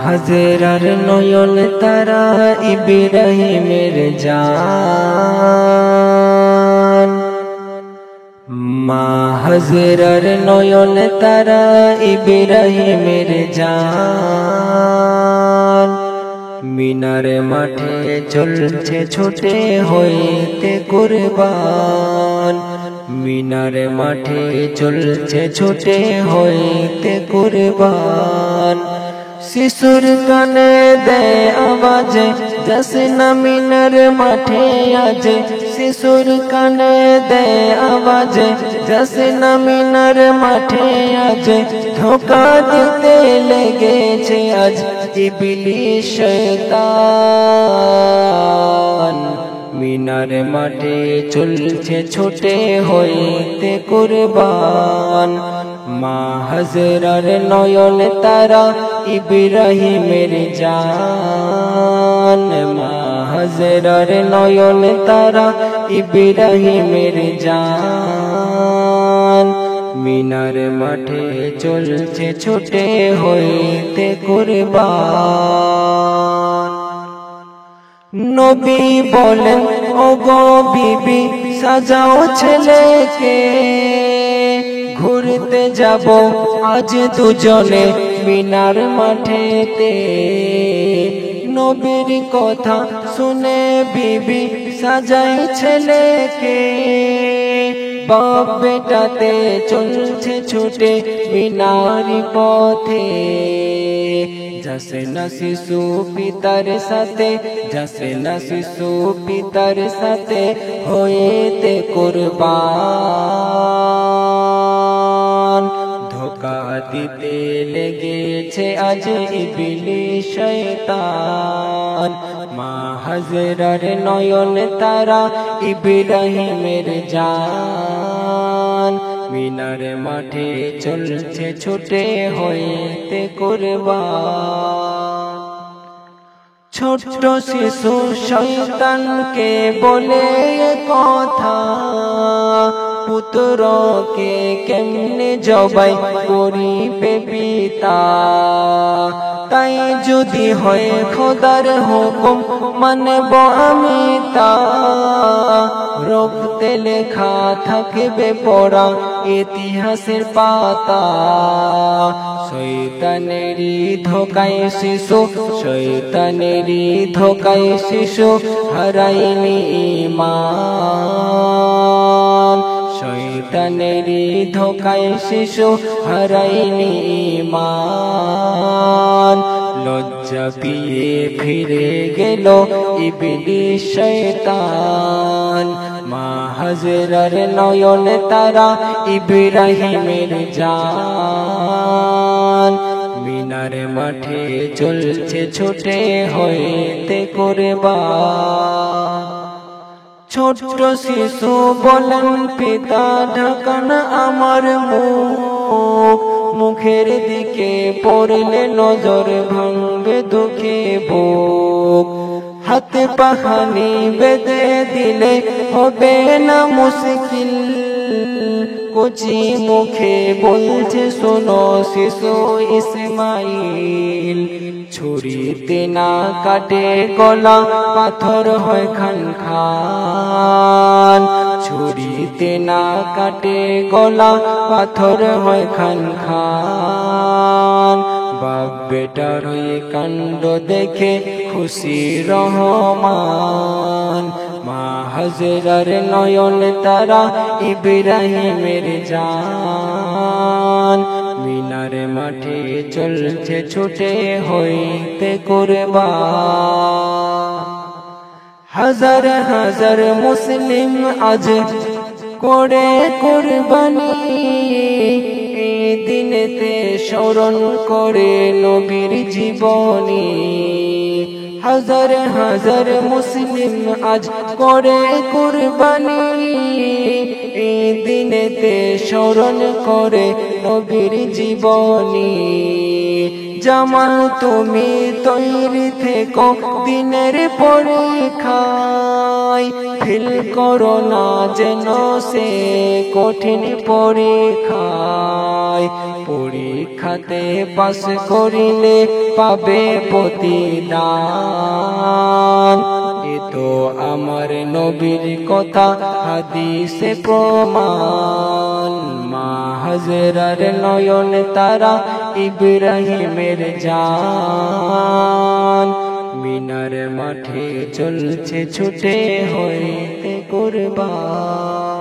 হাজেরার নয়ন তারা ইব্রাহিমের জান, মা হাজেরার নয়ন তারা ইব্রাহিমের জান। মিনার মাঠে চলছে ছোটে হইতে কুরবান, মিনার মাঠে চলছে ছোটে হইতে কুরবান। শিশুর কানে দেয় আওয়াজ জসনা মিনার মাঠে আজ, শিশুর কানে দেয় আওয়াজ জসনা মিনার মাঠে আজ। ধোঁকা দিতে লেগেছে আজ ইবলিস শয়তান, মিনার মাঠে চলছে ছোটে হইতে কুরবান। মা হাজেরার নয়ন তারা ইব্রাহিমের জান, মা হাজেরার নয়ন তারা ইব্রাহিমের জান। মিনার মাঠে চলছে ছোটে হইতে কুরবান। নবী বলেন ওগো বিবি সাজাও ছেলেকে, ঘুরতে যাব আজ দুজনে মিনার মাঠেতে। নবীর কথা শুনে বিবি সাজায় ছেলেকে, বাপ বেটাতে চলছে ছুটে মিনারি পথে। জসনা শিশু পিতার সাথে, জসনা শিশু পিতার সাথে হইতে কুরবান। ধোঁকা দিতে লেগেছে আজ ইবলিস শয়তান, মা হাজেরার নয়ন তারা ইব্রাহিমের জান। মিনার মাঠে চলছে ছোটে হইতে কুরবান। ছোট্ট শিশু শয়তানকে বলে কথা, পুত্রকে কেমনে জবাই করিবে পিতা। তাই যদি হয় খোদার হুকুম মানব আমি তা, রক্তে লেখা থাকবে পড়া ইতিহাসের পাতা। শয়তানেরই ধোকায় শিশু, শয়তানেরই ধোকায় শিশু হারায়নি ঈমান। শয়তানেরই ধোকায় শিশু হারায়নি ঈমান। লজ্জা পেয়ে ফিরে গেল ইবলিস শয়তান, মা হাজেরার নয়ন তারা ইব্রাহিমের জান। মিনার মাঠে চলছে ছোটে হইতে কুরবান। ছোট্ট শিশু বলেন পিতা ঢাকান আমার মুখ, মুখের দিকে পড়লে নজর ভাঙবে দুঃখে বুক। হাতে পাখানি বেঁধে দিলে হবে না মুশকিল, কচি মুখে বলছে শোনো শিশু ইসমাইল। ছুরিতে না কাটে গলা পাথর হয় খান খান, ছুরিতে না কাটে গলা পাথর হয় খান খান। বাপ বেটার ওই কাণ্ড দেখে খুশি রহমান, মা হাজেরার নয়ন তারা ইব্রাহিমের জান। মিনার মাঠে চলছে ছুটে হইতে কুরবান। হাজার হাজার মুসলিম আজ করে কুরবানি, দিনেতে স্মরণ করে নবীর জীবনী। হাজার হাজার মুসলিম আজ করে কুরবানি, দিনেতে স্মরণ করে নবীর জীবনী। জামাল তুমি তৈরি থেকো দিনের পরীক্ষায়, ফিল করো না যেন সে কঠিন পরীক্ষায়। পরীক্ষাতে পাস করিলে পাবে প্রতিদান। এ তো আমার নবীর কথা, হাদিসে প্রমাণ। মা হাজরার নয়ন তারা, ইব্রাহিমের জান। মিনার মাঠে চলছে ছুটে হইতে কুরবান।